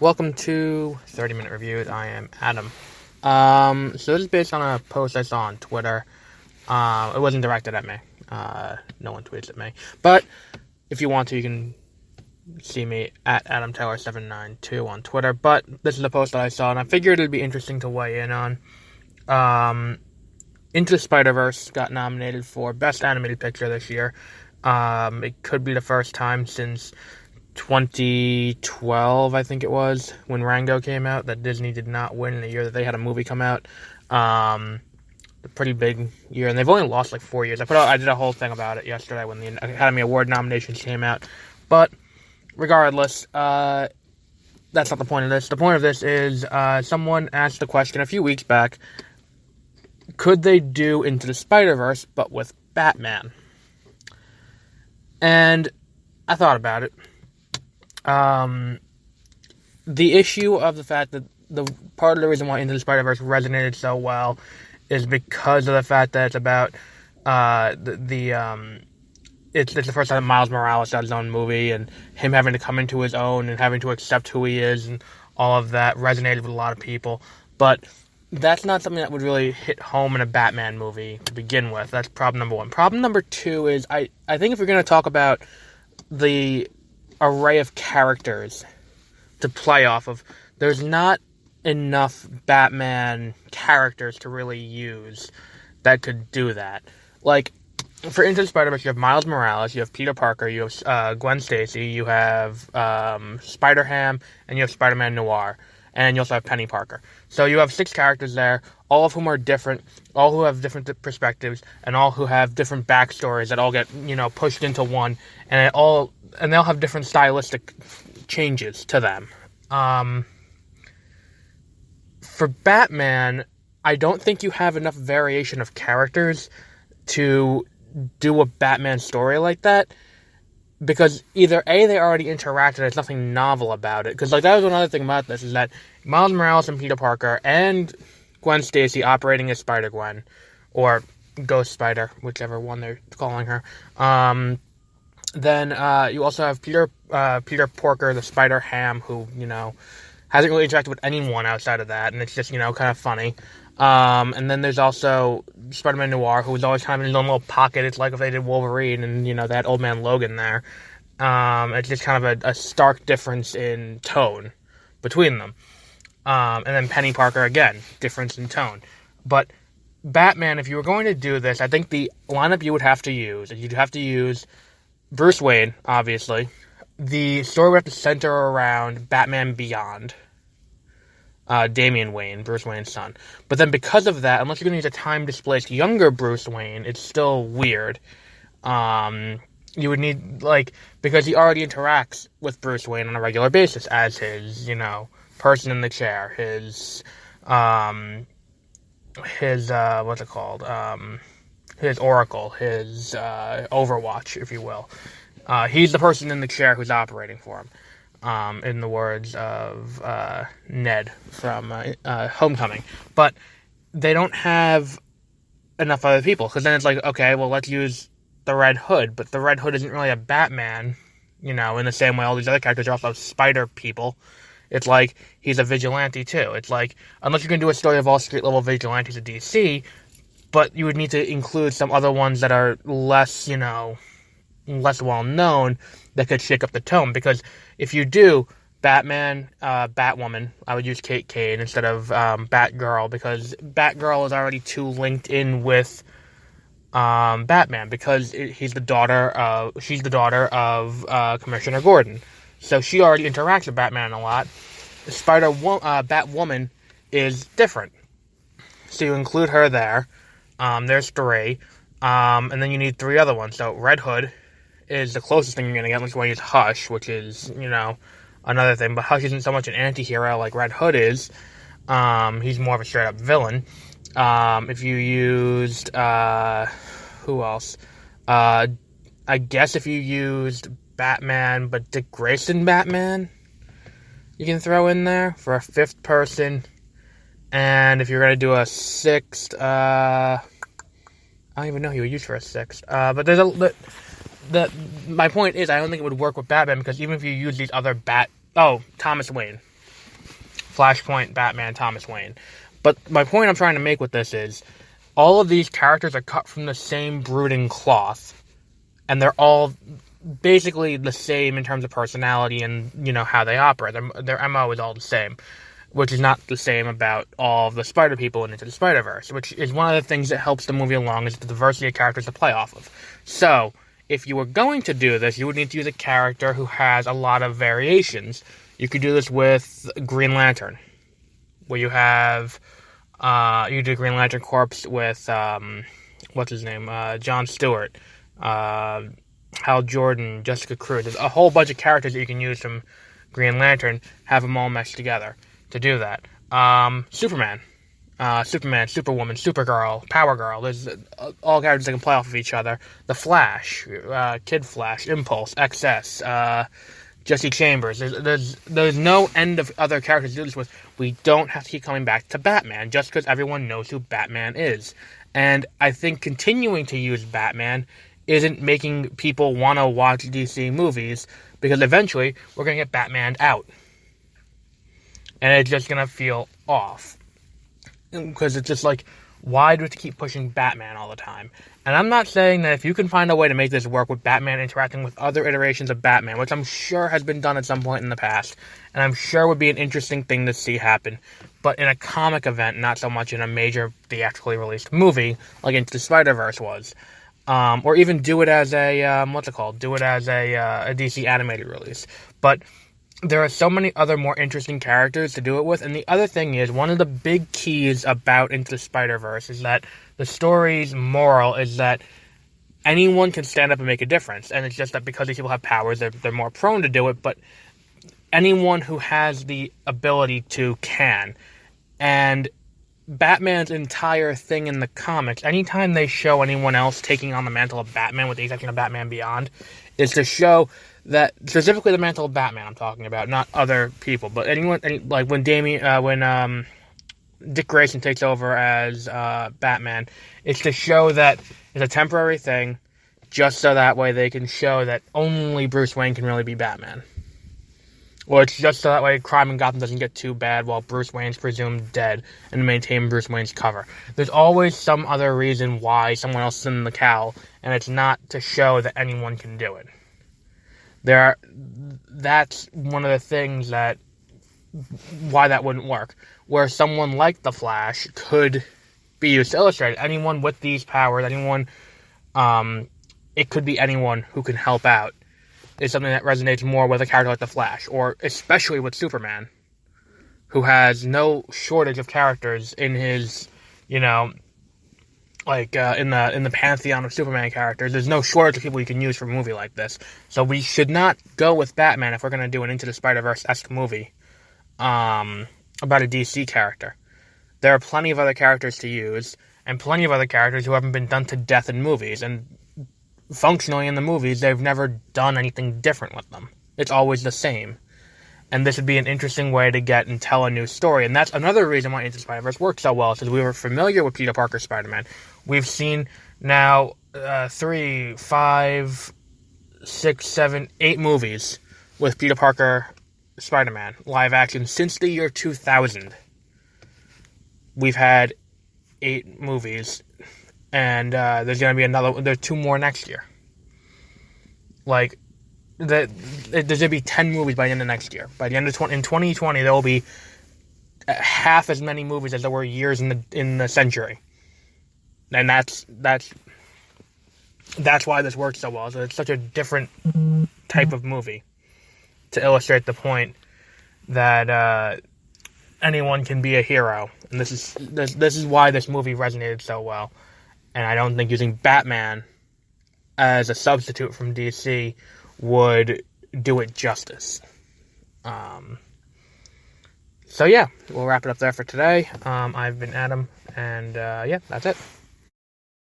Welcome to 30-Minute Reviews. I am Adam. So this is based on a post I saw on Twitter. It wasn't directed at me. No one tweets at me. But if you want to, you can see me at AdamTaylor792 on Twitter. But this is a post that I saw, and I figured it'd be interesting to weigh in on. Into the Spider-Verse got nominated for Best Animated Picture this year. It could be the first time since 2012, I think it was, when Rango came out, that Disney did not win in the year that they had a movie come out. A pretty big year, and they've only lost like 4 years. I did a whole thing about it yesterday when the Academy Award nominations came out. But regardless, that's not the point of this. The point of this is someone asked the question a few weeks back, could they do Into the Spider-Verse but with Batman? And I thought about it. The issue of the fact that the part of the reason why Into the Spider-Verse resonated so well is because of the fact that it's about it's the first time Miles Morales got his own movie, and him having to come into his own and having to accept who he is, and all of that resonated with a lot of people. But that's not something that would really hit home in a Batman movie to begin with. That's problem number one. Problem number two is I think if we're going to talk about the array of characters to play off of, there's not enough Batman characters to really use that could do that. Like, for Into the Spider-Verse, you have Miles Morales, you have Peter Parker, you have Gwen Stacy, you have Spider-Ham, and you have Spider-Man Noir, and you also have Penny Parker. So you have 6 characters there, all of whom are different, all who have different perspectives, and all who have different backstories that all get, pushed into one, and they'll have different stylistic changes to them. For Batman, I don't think you have enough variation of characters to do a Batman story like that, because either A, they already interacted, there's nothing novel about it, because that was another thing about this, is that Miles Morales and Peter Parker and Gwen Stacy operating as Spider-Gwen, or Ghost Spider, whichever one they're calling her. Then you also have Peter Porker, the Spider-Ham, who, hasn't really interacted with anyone outside of that, and it's just, kind of funny. And then there's also Spider-Man Noir, who was always kind of in his own little pocket. It's like if they did Wolverine and, they had Old Man Logan there. It's just kind of a stark difference in tone between them. And then Penny Parker, again, difference in tone. But Batman, if you were going to do this, I think the lineup you would have to use, is you'd have to use Bruce Wayne, obviously. The story would have to center around Batman Beyond. Damian Wayne, Bruce Wayne's son. But then because of that, unless you're going to use a time-displaced younger Bruce Wayne, it's still weird. You would need, because he already interacts with Bruce Wayne on a regular basis as his, person in the chair, his what's it called? His Oracle, his Overwatch, if you will. He's the person in the chair who's operating for him. In the words of Ned from Homecoming. But they don't have enough other people, because then it's like, okay, well, let's use the Red Hood, but the Red Hood isn't really a Batman, in the same way all these other characters are also spider people. It's like, he's a vigilante too. It's like, unless you're going to do a story of all street-level vigilantes at DC, but you would need to include some other ones that are less, less well-known, that could shake up the tone, because if you do Batman, Batwoman, I would use Kate Kane instead of Batgirl, because Batgirl is already too linked in with Batman, because she's the daughter of Commissioner Gordon, so she already interacts with Batman a lot. Batwoman is different, so you include her there. There's 3, and then you need 3 other ones. So Red Hood is the closest thing you're going to get, unless you want to use Hush, which is, another thing. But Hush isn't so much an anti-hero like Red Hood is. He's more of a straight-up villain. If you used, who else? I guess if you used Batman, but Dick Grayson Batman, you can throw in there for a 5th person. And if you're going to do a 6th, I don't even know who you would use for a 6th. But there's my point is, I don't think it would work with Batman, because even if you use these other Thomas Wayne. Flashpoint, Batman, Thomas Wayne. But my point I'm trying to make with this is, all of these characters are cut from the same brooding cloth, and they're all basically the same in terms of personality and, how they operate. Their MO is all the same, which is not the same about all of the Spider people in Into the Spider-Verse, which is one of the things that helps the movie along, is the diversity of characters to play off of. So, if you were going to do this, you would need to use a character who has a lot of variations. You could do this with Green Lantern, where you have, you do Green Lantern Corps with, what's his name, Jon Stewart, Hal Jordan, Jessica Cruz. There's a whole bunch of characters that you can use from Green Lantern, have them all meshed together to do that. Superman, Superwoman, Supergirl, Power Girl. There's all characters that can play off of each other. The Flash, Kid Flash, Impulse, XS, Jesse Chambers. There's no end of other characters to do this with. We don't have to keep coming back to Batman just because everyone knows who Batman is. And I think continuing to use Batman isn't making people want to watch DC movies, because eventually we're going to get Batman out. And it's just going to feel off. Because it's just like, why do we have to keep pushing Batman all the time? And I'm not saying that if you can find a way to make this work with Batman interacting with other iterations of Batman, which I'm sure has been done at some point in the past, and I'm sure would be an interesting thing to see happen, but in a comic event, not so much in a major theatrically released movie, like Into the Spider-Verse was. Or even do it as a, do it as a DC animated release. But there are so many other more interesting characters to do it with, and the other thing is, one of the big keys about Into the Spider-Verse is that the story's moral is that anyone can stand up and make a difference, and it's just that because these people have powers, they're more prone to do it, but anyone who has the ability to can. And Batman's entire thing in the comics, anytime they show anyone else taking on the mantle of Batman, with the exception of Batman Beyond, is to show that, specifically the mantle of Batman I'm talking about, not other people, but like when Dick Grayson takes over as Batman, it's to show that it's a temporary thing, just so that way they can show that only Bruce Wayne can really be Batman. Or it's just so that way crime in Gotham doesn't get too bad while Bruce Wayne's presumed dead, and to maintain Bruce Wayne's cover. There's always some other reason why someone else is in the cowl, and it's not to show that anyone can do it. That's one of the things why that wouldn't work. Where someone like the Flash could be used to illustrate. Anyone with these powers, it could be anyone who can help out. Is something that resonates more with a character like the Flash, or especially with Superman, who has no shortage of characters in his, in the pantheon of Superman characters. There's no shortage of people you can use for a movie like this. So we should not go with Batman if we're going to do an Into the Spider-Verse-esque movie about a DC character. There are plenty of other characters to use, and plenty of other characters who haven't been done to death in movies, and functionally in the movies, they've never done anything different with them. It's always the same. And this would be an interesting way to get and tell a new story. And that's another reason why Into the Spider-Verse worked so well, because we were familiar with Peter Parker's Spider-Man. We've seen now 3, 5, 6, 7, 8 movies with Peter Parker Spider-Man, live action, since the year 2000. We've had 8 movies. And there's going to be there's 2 more next year. There's going to be 10 movies by the end of next year. By the end of in 2020, there will be half as many movies as there were years in the century. And that's why this works so well. So it's such a different type of movie to illustrate the point that anyone can be a hero. And this is why this movie resonated so well. And I don't think using Batman as a substitute from DC would do it justice. So yeah, we'll wrap it up there for today. I've been Adam, and that's it.